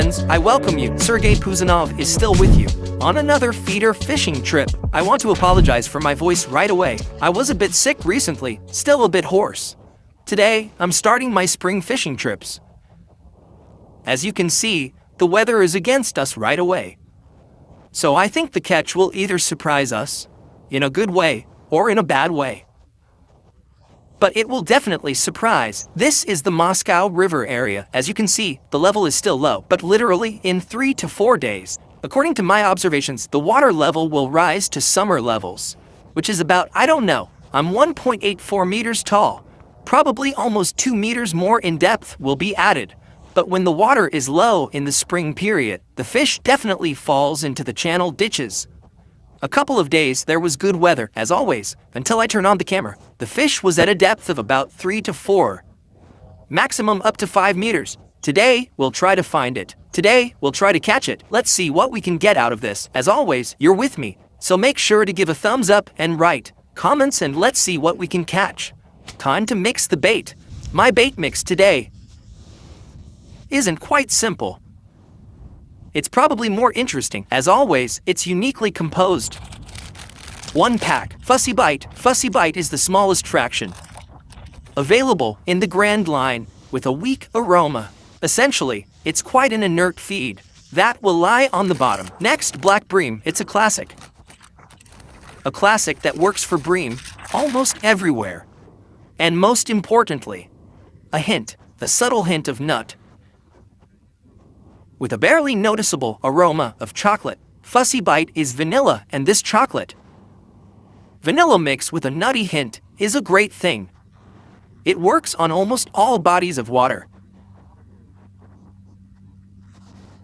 friends, I welcome you. Sergey Puzanov is still with you on another feeder fishing trip. I want to apologize for my voice right away. I was a bit sick recently, still a bit hoarse. Today, I'm starting my spring fishing trips. As you can see, the weather is against us right away. So I think the catch will either surprise us, in a good way, or in a bad way. But it will definitely surprise. This is the Moscow River area. As you can see, the level is still low, but literally in 3 to 4 days, according to my observations, the water level will rise to summer levels, which is about, I'm 1.84 meters tall. Probably almost 2 meters more in depth will be added. But when the water is low in the spring period, the fish definitely falls into the channel ditches. A couple of days there was good weather, as always, until I turned on the camera. The fish was at a depth of about 3 to 4, maximum up to 5 meters. Today, we'll try to find it. Today, we'll try to catch it. Let's see what we can get out of this. As always, you're with me, so make sure to give a thumbs up and write comments and let's see what we can catch. Time to mix the bait. My bait mix today isn't quite simple. It's probably more interesting. As always, it's uniquely composed. 1 pack, Fussy Bite. Fussy Bite is the smallest fraction available in the Grand line with a weak aroma. Essentially, it's quite an inert feed that will lie on the bottom. Next, Black Bream. It's a classic. A classic that works for Bream almost everywhere. And most importantly, a hint, the subtle hint of nut, with a barely noticeable aroma of chocolate. Fussy Bite is vanilla, and this chocolate vanilla mix with a nutty hint is a great thing. It works on almost all bodies of water.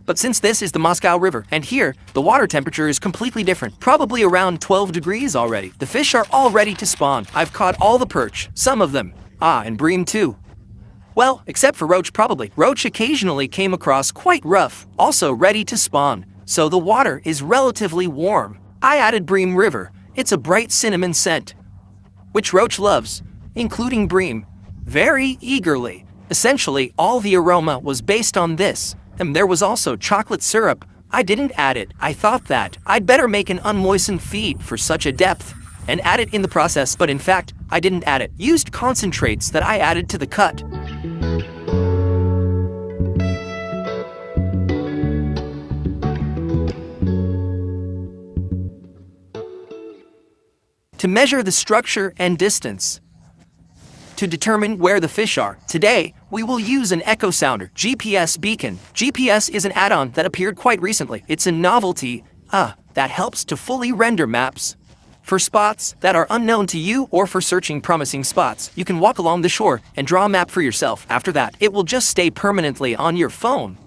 But since this is the Moscow River, and here, the water temperature is completely different, probably around 12 degrees already. The fish are all ready to spawn. I've caught all the perch, some of them. And Bream too. Well, except for Roach probably. Roach occasionally came across quite rough, also ready to spawn, so the water is relatively warm. I added Bream River. It's a bright cinnamon scent, which Roach loves, including Bream, very eagerly. Essentially, all the aroma was based on this. And there was also chocolate syrup. I didn't add it. I thought that I'd better make an unmoistened feed for such a depth and add it in the process, but in fact, I didn't add it. Used concentrates that I added to the cut. To measure the structure and distance. To determine where the fish are. Today, we will use an echo sounder, GPS beacon. GPS is an add-on that appeared quite recently. It's a novelty, that helps to fully render maps for spots that are unknown to you or for searching promising spots. You can walk along the shore and draw a map for yourself. After that, it will just stay permanently on your phone.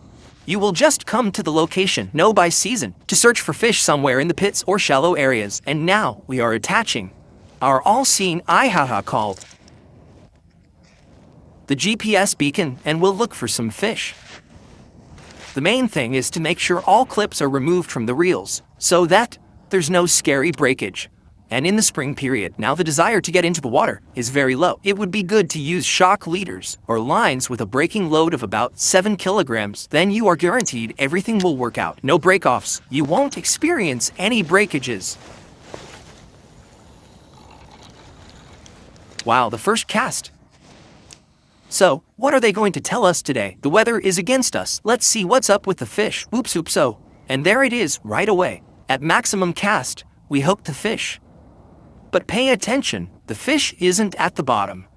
You will just come to the location, know by season, to search for fish somewhere in the pits or shallow areas. And now we are attaching our all-seeing eye called the GPS beacon, and we'll look for some fish. The main thing is to make sure all clips are removed from the reels, so that there's no scary breakage. And in the spring period, now the desire to get into the water is very low. It would be good to use shock leaders or lines with a breaking load of about 7 kilograms. Then you are guaranteed everything will work out. No break-offs. You won't experience any breakages. Wow, the first cast. So, what are they going to tell us today? The weather is against us. Let's see what's up with the fish. Oops. And there it is, right away. At maximum cast, we hook the fish. But pay attention, the fish isn't at the bottom.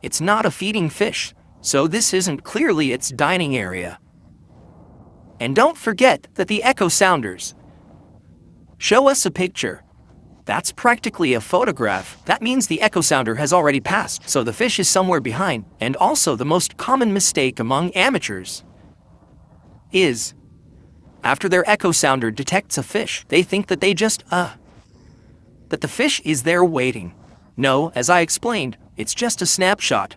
It's not a feeding fish, so this isn't clearly its dining area. And don't forget that the echo sounders show us a picture. That's practically a photograph. That means the echo sounder has already passed, so the fish is somewhere behind. And also the most common mistake among amateurs is, after their echo sounder detects a fish, they think that they just, that the fish is there waiting. No, as I explained, it's just a snapshot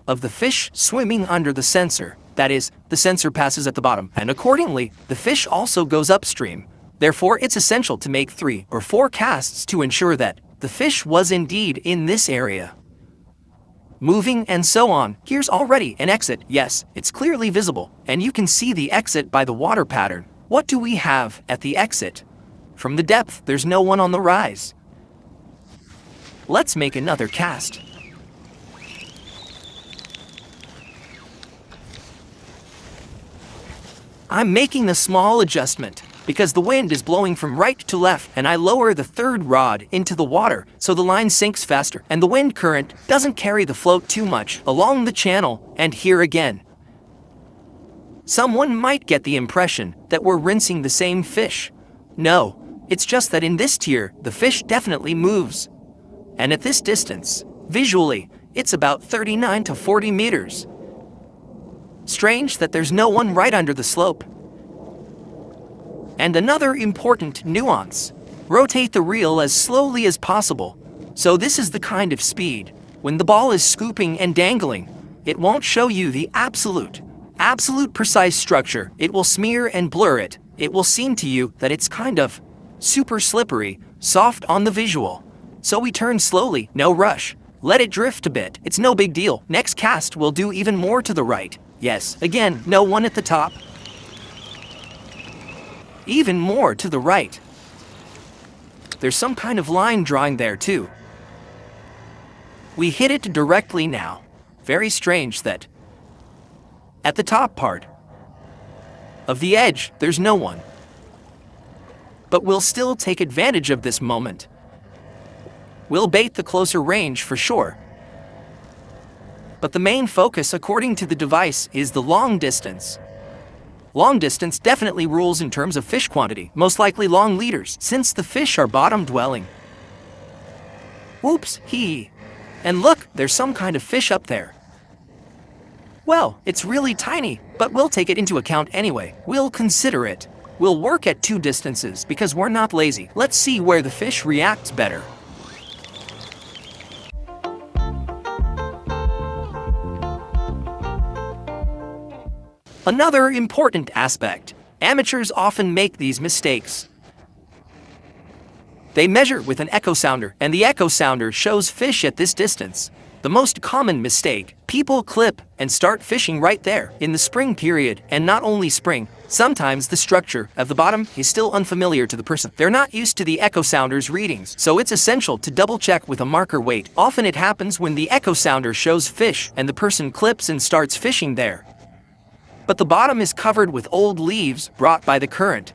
of the fish swimming under the sensor. That is, the sensor passes at the bottom, and accordingly, the fish also goes upstream. Therefore, it's essential to make 3 or 4 casts to ensure that the fish was indeed in this area. moving and so on. Here's already an exit. Yes, it's clearly visible, and you can see the exit by the water pattern. What do we have at the exit? From the depth, there's no one on the rise. Let's make another cast. I'm making a small adjustment because the wind is blowing from right to left, and I lower the third rod into the water so the line sinks faster and the wind current doesn't carry the float too much along the channel. And here again, someone might get the impression that we're rinsing the same fish. No, it's just that in this tier, the fish definitely moves. And at this distance, visually, it's about 39 to 40 meters. Strange that there's no one right under the slope. And another important nuance: rotate the reel as slowly as possible. So this is the kind of speed. When the ball is scooping and dangling, it won't show you the absolute precise structure. It will smear and blur it. It will seem to you that it's kind of super slippery, soft on the visual. So we turn slowly, no rush. Let it drift a bit. It's no big deal. Next cast will do even more to the right. Yes, again, no one at the top. Even more to the right. There's some kind of line drawing there too. We hit it directly now. Very strange that at the top part of the edge, there's no one. But we'll still take advantage of this moment. We'll bait the closer range for sure. But the main focus, according to the device, is the long distance. Long distance definitely rules in terms of fish quantity, most likely long leaders, since the fish are bottom-dwelling. Whoops, and look, there's some kind of fish up there. Well, it's really tiny, but we'll take it into account anyway. We'll consider it. We'll work at two distances because we're not lazy. Let's see where the fish reacts better. Another important aspect: amateurs often make these mistakes. They measure with an echo sounder, and the echo sounder shows fish at this distance. The most common mistake: people clip and start fishing right there in the spring period, and not only spring. Sometimes the structure of the bottom is still unfamiliar to the person. They're not used to the echo sounder's readings, so it's essential to double check with a marker weight. Often it happens when the echo sounder shows fish and the person clips and starts fishing there, but the bottom is covered with old leaves brought by the current.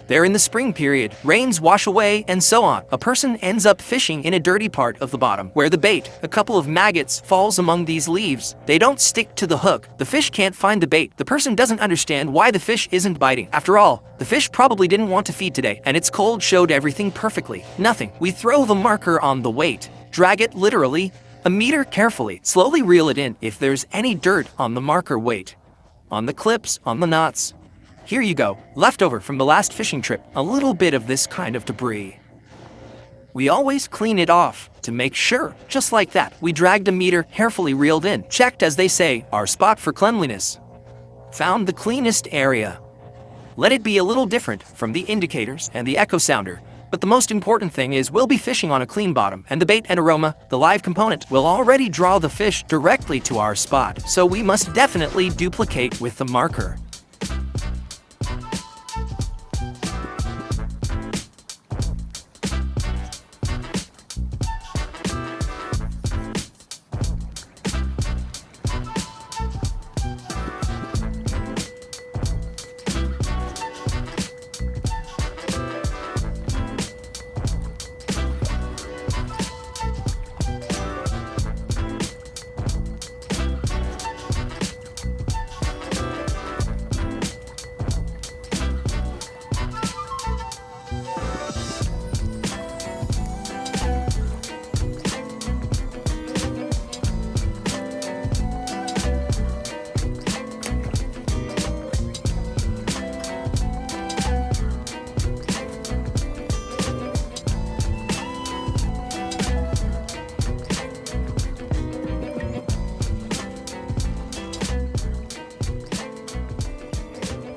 They're in the spring period, rains wash away, and so on. A person ends up fishing in a dirty part of the bottom where the bait, a couple of maggots, falls among these leaves. They don't stick to the hook. The fish can't find the bait. The person doesn't understand why the fish isn't biting. After all, the fish probably didn't want to feed today, and its cold showed everything perfectly. Nothing. We throw the marker on the weight, drag it literally a meter carefully, slowly reel it in. If there's any dirt on the marker weight, on the clips, on the knots, here you go, leftover from the last fishing trip, a little bit of this kind of debris. We always clean it off to make sure. Just like that, we dragged a meter, carefully reeled in, checked, as they say, our spot for cleanliness. Found the cleanest area. Let it be a little different from the indicators and the echo sounder. But the most important thing is we'll be fishing on a clean bottom, and the bait and aroma, the live component, will already draw the fish directly to our spot. So we must definitely duplicate with the marker.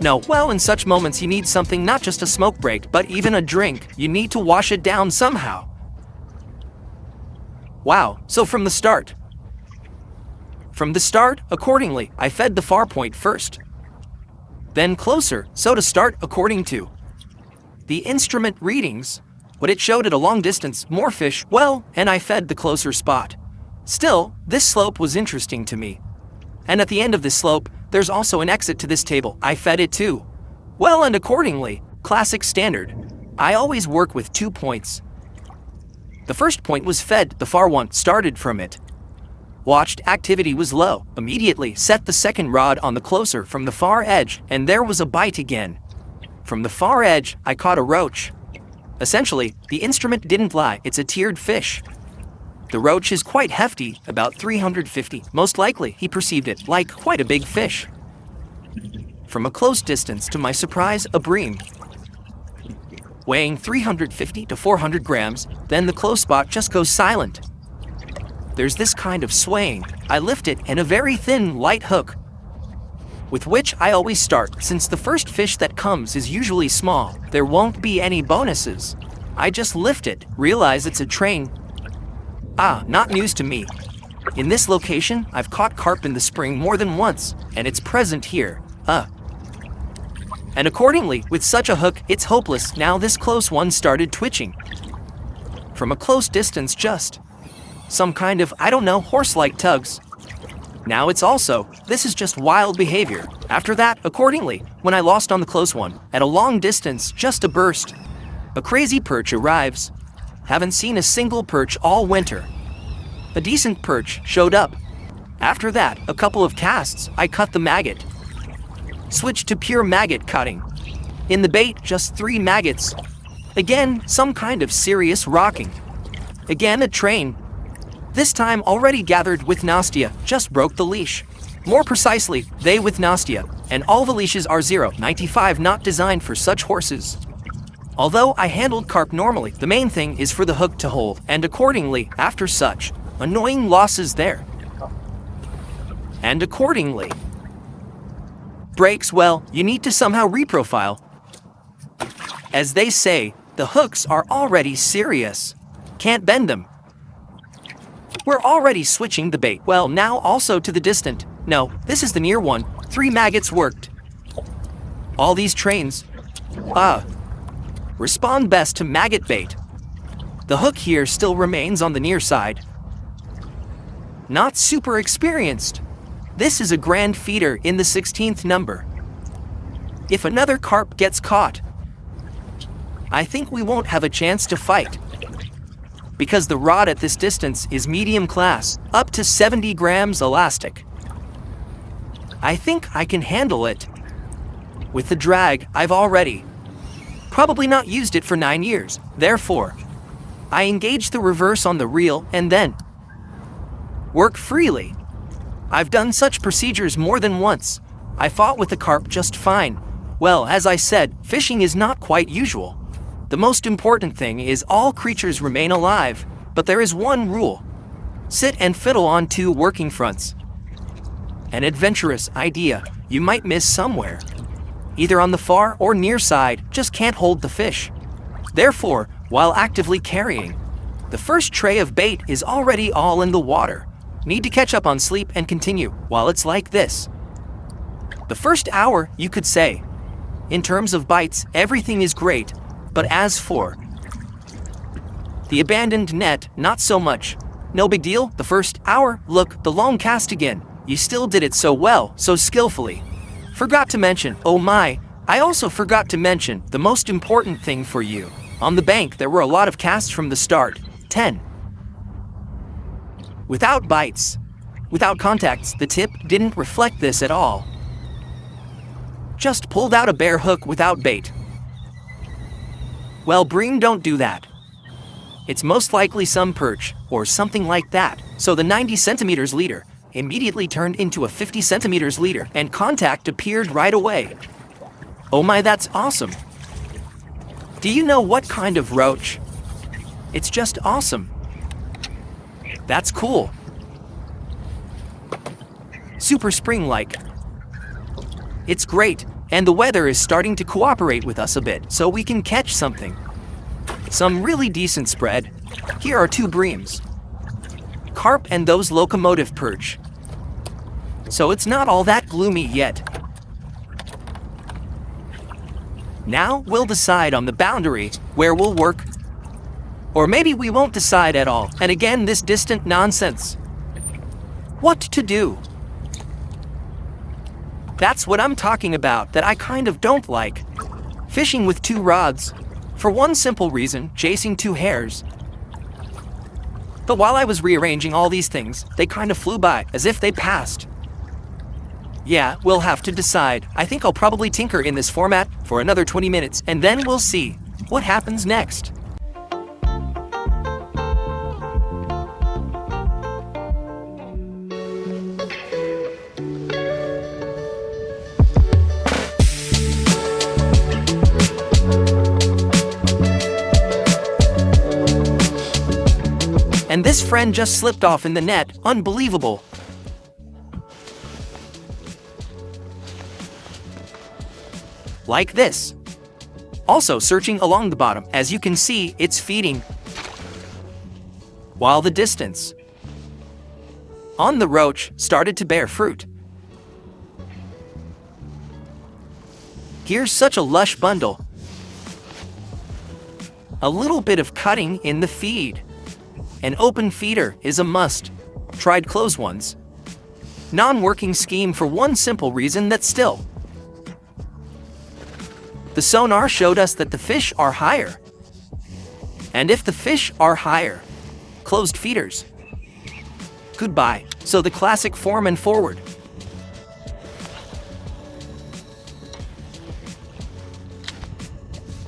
No, well, in such moments you need something, not just a smoke break, but even a drink. You need to wash it down somehow. Wow, so from the start, From the start, accordingly, I fed the far point first. Then closer, so to start according to the instrument readings, what it showed at a long distance, more fish, well, and I fed the closer spot. Still, this slope was interesting to me. And at the end of this slope, there's also an exit to this table. I fed it too. Well, and accordingly, classic standard. I always work with 2 points. The first point was fed, the far one started from it. Watched, activity was low, immediately set the second rod on the closer from the far edge, and there was a bite again. From the far edge, I caught a roach. Essentially, the instrument didn't lie, it's a tiered fish. The roach is quite hefty, about 350. Most likely, he perceived it like quite a big fish. From a close distance, to my surprise, a bream. Weighing 350 to 400 grams, then the close spot just goes silent. There's this kind of swaying. I lift it and a very thin, light hook, with which I always start, since the first fish that comes is usually small. There won't be any bonuses. I just lift it, realize it's a train. Not news to me. In this location, I've caught carp in the spring more than once, and it's present here. And accordingly, with such a hook, it's hopeless. Now this close one started twitching. From a close distance, just some kind of, I don't know, horse-like tugs. Now it's also, this is just wild behavior. After that, accordingly, when I lost on the close one, at a long distance, just a burst. A crazy perch arrives. Haven't seen a single perch all winter. A decent perch showed up. After that, a couple of casts, I cut the maggot. Switched to pure maggot cutting. In the bait, just 3 maggots. Again, some kind of serious rocking. Again, a train. This time already gathered with Nastia, just broke the leash. More precisely, they with Nastia, and all the leashes are 0.95, not designed for such horses. Although I handled carp normally, the main thing is for the hook to hold, and accordingly, after such annoying losses there. And accordingly, breaks, well, you need to somehow reprofile. As they say, the hooks are already serious. Can't bend them. We're already switching the bait. Well, now also to the distant. No, this is the near one. 3 maggots worked. All these trains, respond best to maggot bait. The hook here still remains on the near side. Not super experienced. This is a grand feeder in the 16th number. If another carp gets caught, I think we won't have a chance to fight. Because the rod at this distance is medium class, up to 70 grams elastic. I think I can handle it. With the drag, I've already probably not used it for 9 years. Therefore, I engage the reverse on the reel and then work freely. I've done such procedures more than once. I fought with the carp just fine. Well, as I said, fishing is not quite usual. The most important thing is all creatures remain alive, but there is one rule. Sit and fiddle on 2 working fronts. An adventurous idea you might miss somewhere. Either on the far or near side, just can't hold the fish. Therefore, while actively carrying, the first tray of bait is already all in the water. Need to catch up on sleep and continue while it's like this. The first hour, you could say. In terms of bites, everything is great, but as for the abandoned net, not so much. No big deal, the first hour, look, the long cast again. You still did it so well, so skillfully. Forgot to mention, oh my, I also forgot to mention the most important thing for you. On the bank, there were a lot of casts from the start. 10. Without bites, without contacts, the tip didn't reflect this at all. Just pulled out a bare hook without bait. Well, Bream don't do that. It's most likely some perch, or something like that. So the 90 centimeters leader immediately turned into a 50 centimeters leader, and contact appeared right away. Oh my, that's awesome. Do you know what kind of roach? It's just awesome. That's cool. Super spring-like. It's great, and the weather is starting to cooperate with us a bit, so we can catch something. Some really decent spread. Here are 2 breams. Carp and those locomotive perch. so it's not all that gloomy yet. Now we'll decide on the boundary where we'll work. Or maybe we won't decide at all, and again this distant nonsense. What to do? That's what I'm talking about that I kind of don't like. Fishing with 2 rods. For one simple reason, chasing 2 hares. But while I was rearranging all these things, they kind of flew by, as if they passed. Yeah, we'll have to decide. I think I'll probably tinker in this format for another 20 minutes, and then we'll see what happens next. And this friend just slipped off in the net. Unbelievable. Like this. Also searching along the bottom. As you can see, it's feeding. While the distance on the roach started to bear fruit. Here's such a lush bundle. A little bit of cutting in the feed. An open feeder is a must. Tried closed ones. Non-working scheme for one simple reason that still. The sonar showed us that the fish are higher. And if the fish are higher, closed feeders. Goodbye. So the classic form and forward.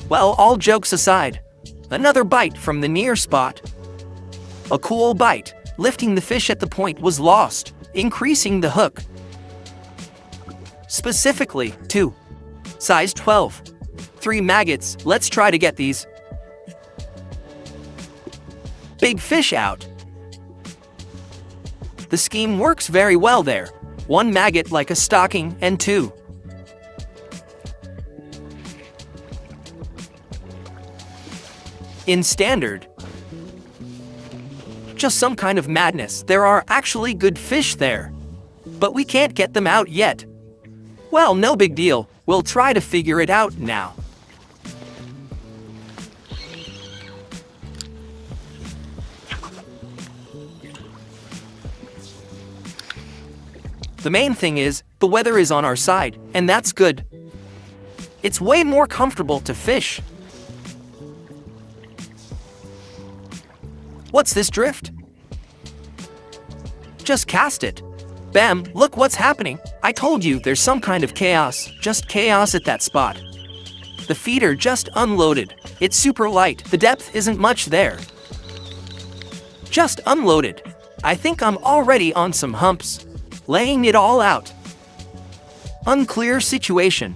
Well, all jokes aside, another bite from the near spot. A cool bite, lifting the fish at the point was lost, increasing the hook. Specifically, 2. Size 12. 3 maggots, let's try to get these. Big fish out. The scheme works very well there. 1 maggot like a stocking and 2. In standard. Just some kind of madness. There are actually good fish there. But we can't get them out yet. Well, no big deal. We'll try to figure it out now. The main thing is, the weather is on our side, and that's good. It's way more comfortable to fish. What's this drift? Just cast it. Bam, look what's happening. I told you there's some kind of chaos, just chaos at that spot. The feeder just unloaded. It's super light, the depth isn't much there. Just unloaded. I think I'm already on some humps. Laying it all out. Unclear situation.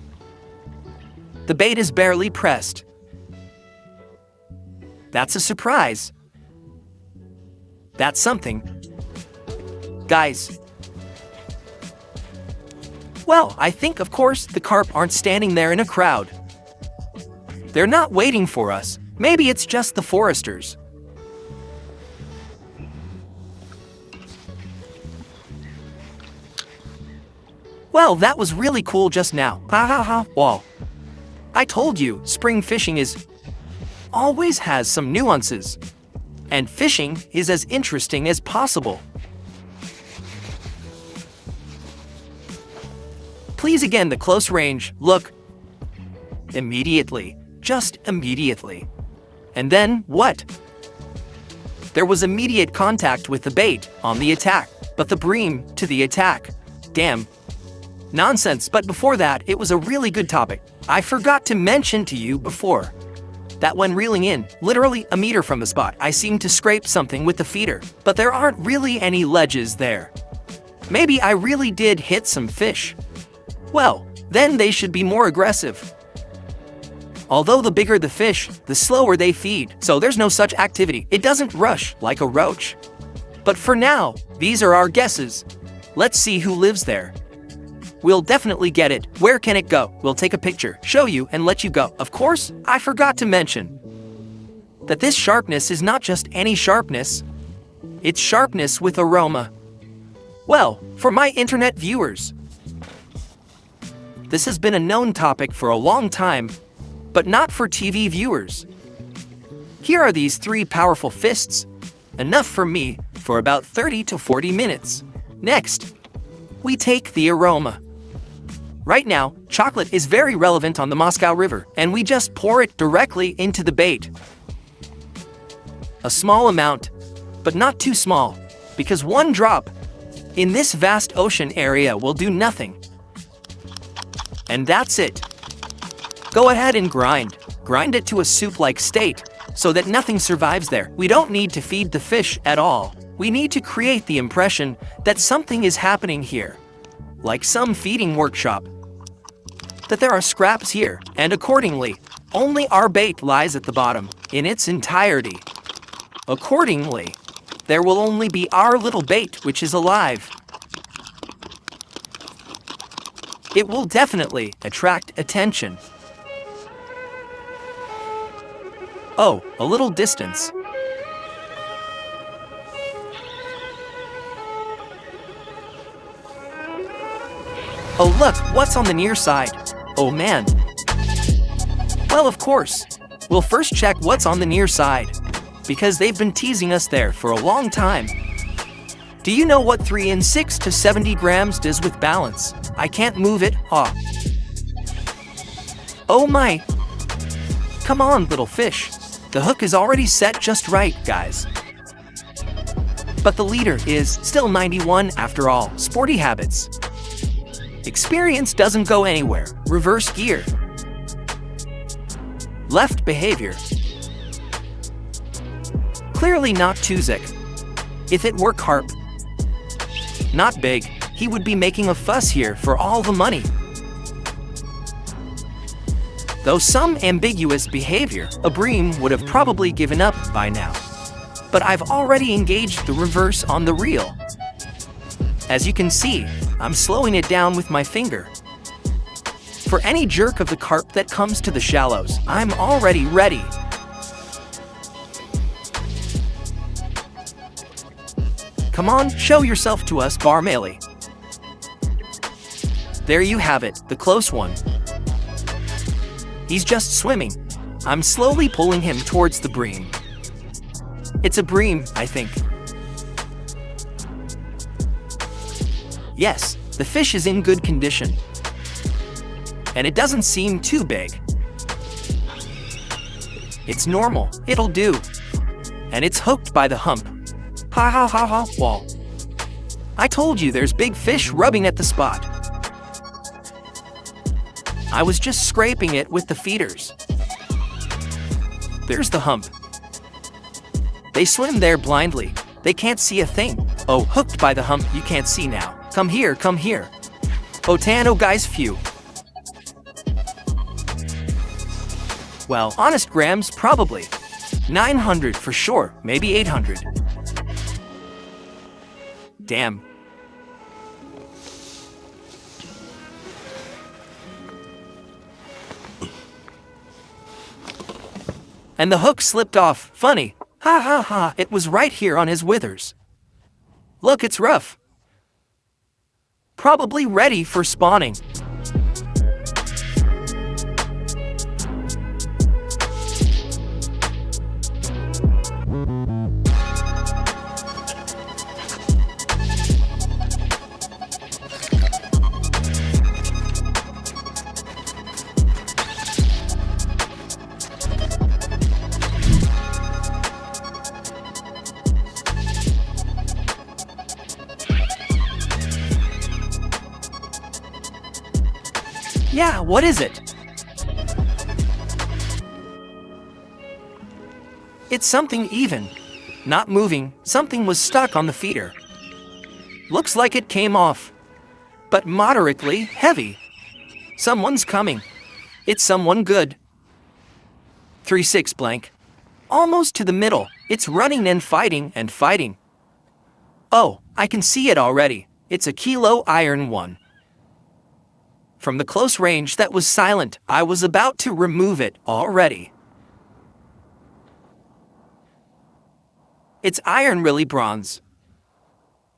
The bait is barely pressed. That's a surprise. That's something. Guys. Well, I think, of course, the carp aren't standing there in a crowd. They're not waiting for us. Maybe it's just the foresters. Well, that was really cool just now. Ha ha ha. Well, I told you, spring fishing always has some nuances. And fishing is as interesting as possible. Please again the close range, look. Immediately, just immediately. And then, what? There was immediate contact with the bait on the attack, but the bream to the attack. Damn. Nonsense, but before that, it was a really good topic. I forgot to mention to you before that when reeling in, literally a meter from the spot, I seemed to scrape something with the feeder, but there aren't really any ledges there. Maybe I really did hit some fish. Well, then they should be more aggressive. Although the bigger the fish, the slower they feed, so there's no such activity. It doesn't rush like a roach. But for now, these are our guesses. Let's see who lives there. We'll definitely get it. Where can it go? We'll take a picture, show you, and let you go. Of course, I forgot to mention that this sharpness is not just any sharpness. It's sharpness with aroma. Well, for my internet viewers, this has been a known topic for a long time, but not for TV viewers. Here are these 3 powerful fists, enough for me for about 30 to 40 minutes. Next, we take the aroma. Right now, chocolate is very relevant on the Moscow River, and we just pour it directly into the bait. A small amount, but not too small, because 1 drop in this vast ocean area will do nothing. And that's it. Go ahead and grind. Grind it to a soup-like state, so that nothing survives there. We don't need to feed the fish at all. We need to create the impression that something is happening here, like some feeding workshop. That there are scraps here, and accordingly, only our bait lies at the bottom, in its entirety. Accordingly, there will only be our little bait which is alive. It will definitely attract attention. Oh, a little distance. Oh look, what's on the near side? Oh man. Well, of course. We'll first check what's on the near side, because they've been teasing us there for a long time. Do you know what 3 in 6 to 70 grams does with balance? I can't move it, huh? Oh my. Come on, little fish. The hook is already set just right, guys. But the leader is still 91 after all. Sporty habits. Experience doesn't go anywhere. Reverse gear. Left behavior. Clearly not Tuzek. If it were Carp, not big, he would be making a fuss here for all the money. Though some ambiguous behavior, a Bream would have probably given up by now. But I've already engaged the reverse on the reel. As you can see, I'm slowing it down with my finger. For any jerk of the carp that comes to the shallows, I'm already ready. Come on, show yourself to us, Barmaily. There you have it, the close one. He's just swimming. I'm slowly pulling him towards the Bream. It's a Bream, I think. Yes, the fish is in good condition. And it doesn't seem too big. It's normal, it'll do. And it's hooked by the hump. Ha ha ha ha, wall. I told you there's big fish rubbing at the spot. I was just scraping it with the feeders. There's the hump. They swim there blindly. They can't see a thing. Oh, hooked by the hump, you can't see now. Come here, come here. Botano guys, phew. Well, honest grams, probably. 900 for sure, maybe 800. Damn. And the hook slipped off. Funny. Ha ha ha, it was right here on his withers. Look, it's rough. Probably ready for spawning. Yeah, what is it? It's something even. Not moving, something was stuck on the feeder. Looks like it came off, but moderately heavy. Someone's coming. It's someone good. 3-6 blank. Almost to the middle. It's running and fighting and fighting. Oh, I can see it already. It's a kilo iron one. From the close range that was silent, I was about to remove it already. It's iron, really bronze.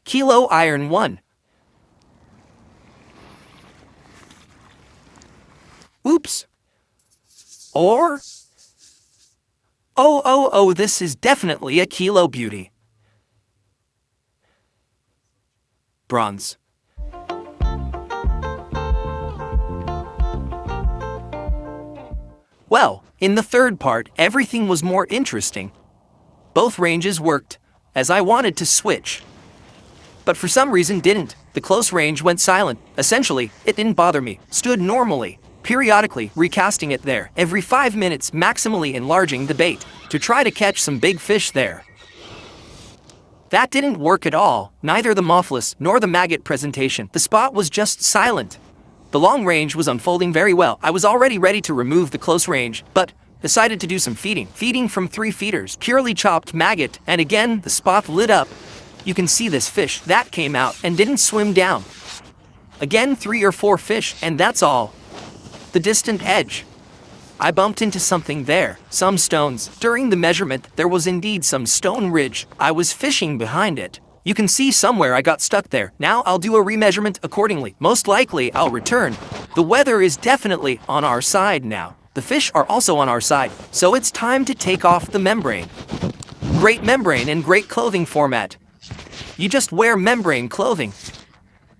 Kilo iron 1. Oops. Or... Oh, this is definitely a kilo beauty. Bronze. Well, in the third part, everything was more interesting. Both ranges worked, as I wanted to switch. But for some reason didn't. The close range went silent. Essentially, it didn't bother me. Stood normally, periodically recasting it there, every 5 minutes maximally enlarging the bait, to try to catch some big fish there. That didn't work at all, neither the Moffless nor the maggot presentation. The spot was just silent. The long range was unfolding very well. I was already ready to remove the close range, but decided to do some feeding. Feeding from 3 feeders, purely chopped maggot, and again, the spot lit up. You can see this fish, that came out and didn't swim down. Again, 3 or 4 fish, and that's all. The distant edge. I bumped into something there, some stones. During the measurement, there was indeed some stone ridge. I was fishing behind it. You can see somewhere I got stuck there. Now I'll do a remeasurement accordingly. Most likely I'll return. The weather is definitely on our side now. The fish are also on our side, so it's time to take off the membrane. Great membrane and great clothing format. You just wear membrane clothing.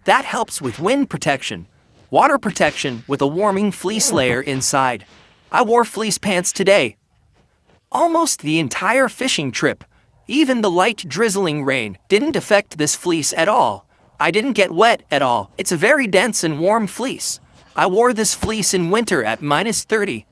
That helps with wind protection, water protection with a warming fleece layer inside. I wore fleece pants today. Almost the entire fishing trip. Even the light drizzling rain didn't affect this fleece at all. I didn't get wet at all. It's a very dense and warm fleece. I wore this fleece in winter at -30.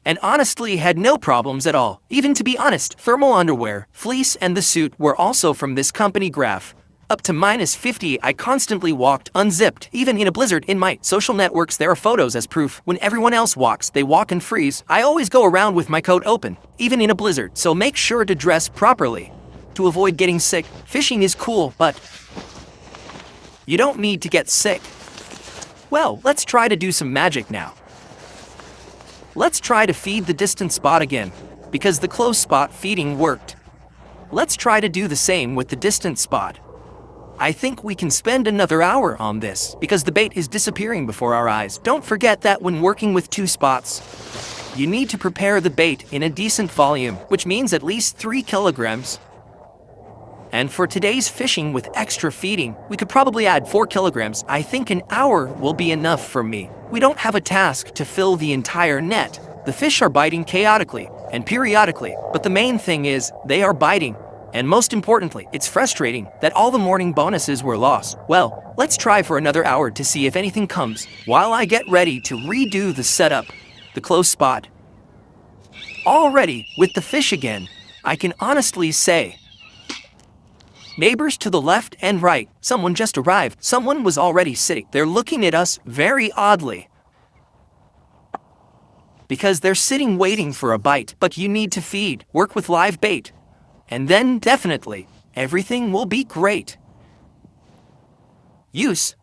And honestly had no problems at all. Even to be honest, thermal underwear, fleece and the suit were also from this company Graph. Up to -50 I constantly walked unzipped, even in a blizzard. In my social networks there are photos as proof. When everyone else walks, they walk and freeze. I always go around with my coat open, even in a blizzard, so make sure to dress properly. To avoid getting sick, fishing is cool, but you don't need to get sick. Well, let's try to do some magic now. Let's try to feed the distant spot again, because the close spot feeding worked. Let's try to do the same with the distant spot. I think we can spend another hour on this, because the bait is disappearing before our eyes. Don't forget that when working with 2 spots, you need to prepare the bait in a decent volume, which means at least 3 kilograms. And for today's fishing with extra feeding, we could probably add 4 kilograms. I think an hour will be enough for me. We don't have a task to fill the entire net. The fish are biting chaotically and periodically, but the main thing is they are biting. And most importantly, it's frustrating that all the morning bonuses were lost. Well, let's try for another hour to see if anything comes, while I get ready to redo the setup, the close spot. Already, with the fish again, I can honestly say, neighbors to the left and right, someone just arrived. Someone was already sitting. They're looking at us very oddly, because they're sitting waiting for a bite. But you need to feed, work with live bait. And then, definitely, everything will be great. Use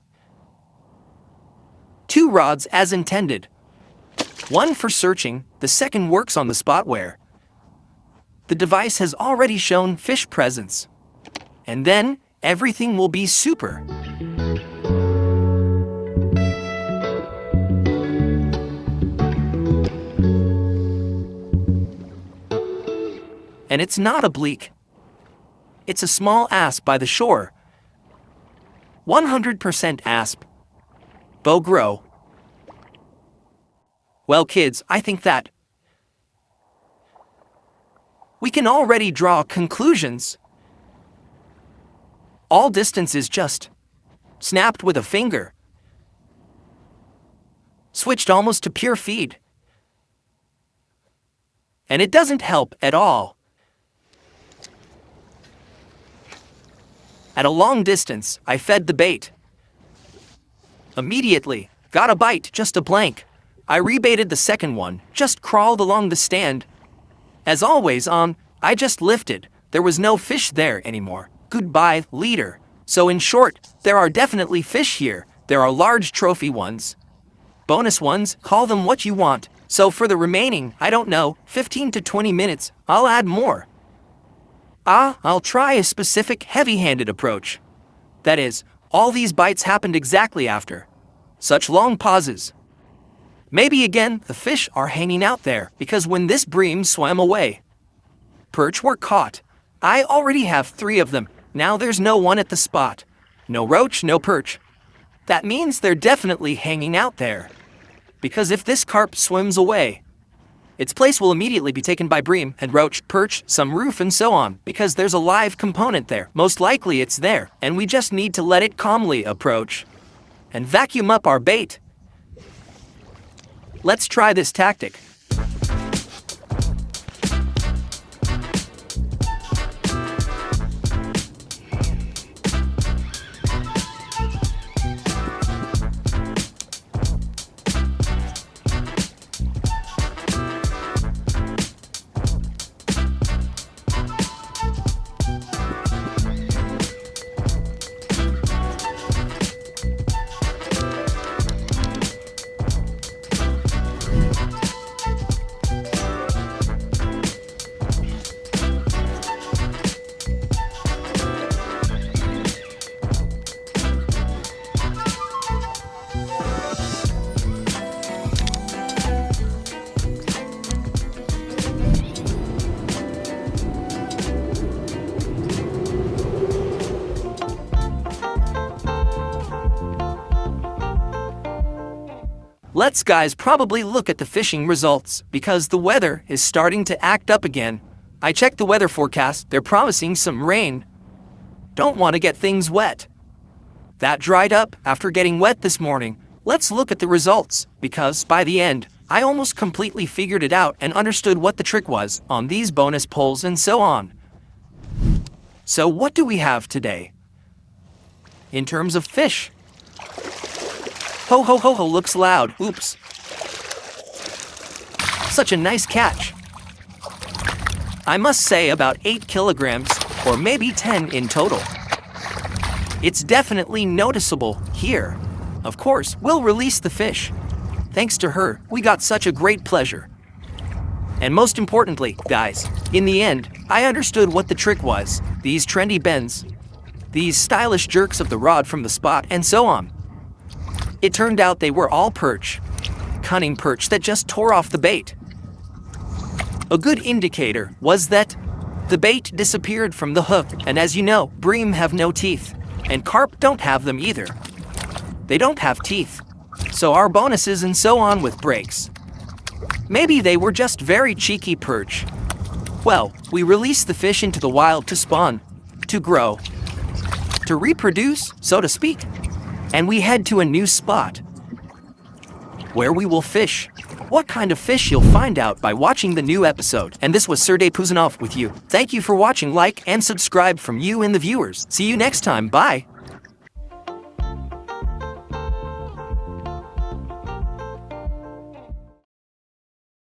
2 rods as intended. One for searching, the second works on the spot where the device has already shown fish presence. And then, everything will be super. And it's not a bleak. It's a small asp by the shore. 100% asp. Bow grow. Well kids, I think that we can already draw conclusions. All distance is just snapped with a finger. Switched almost to pure feed. And it doesn't help at all. At a long distance, I fed the bait. Immediately, got a bite, just a blank. I rebaited the second one, just crawled along the stand. As always I just lifted. There was no fish there anymore. Goodbye, leader. So in short, there are definitely fish here. There are large trophy ones. Bonus ones, call them what you want. So for the remaining, I don't know, 15 to 20 minutes, I'll add more. I'll try a specific heavy-handed approach. That is, all these bites happened exactly after such long pauses. Maybe again, the fish are hanging out there because when this bream swam away, perch were caught. I already have 3 of them. Now there's no one at the spot. No roach, no perch. That means they're definitely hanging out there. Because if this carp swims away, its place will immediately be taken by bream and roach, perch, some roof and so on, because there's a live component there. Most likely it's there, and we just need to let it calmly approach and vacuum up our bait. Let's try this tactic. Let's guys probably look at the fishing results because the weather is starting to act up again. I checked the weather forecast, they're promising some rain. Don't want to get things wet. That dried up after getting wet this morning. Let's look at the results because by the end, I almost completely figured it out and understood what the trick was on these bonus poles and so on. So what do we have today? In terms of fish, ho ho ho ho looks loud. Oops. Such a nice catch. I must say about 8 kilograms, or maybe 10 in total. It's definitely noticeable here. Of course, we'll release the fish. Thanks to her, we got such a great pleasure. And most importantly, guys, in the end, I understood what the trick was. These trendy bends, these stylish jerks of the rod from the spot, and so on. It turned out they were all perch. Cunning perch that just tore off the bait. A good indicator was that the bait disappeared from the hook, and as you know, bream have no teeth, and carp don't have them either. They don't have teeth, so our bonuses and so on with breaks. Maybe they were just very cheeky perch. Well, we release the fish into the wild to spawn, to grow, to reproduce, so to speak. And we head to a new spot where we will fish. What kind of fish you'll find out by watching the new episode. And this was Puzanov with you. Thank you for watching. Like and subscribe from you and the viewers. See you next time. Bye.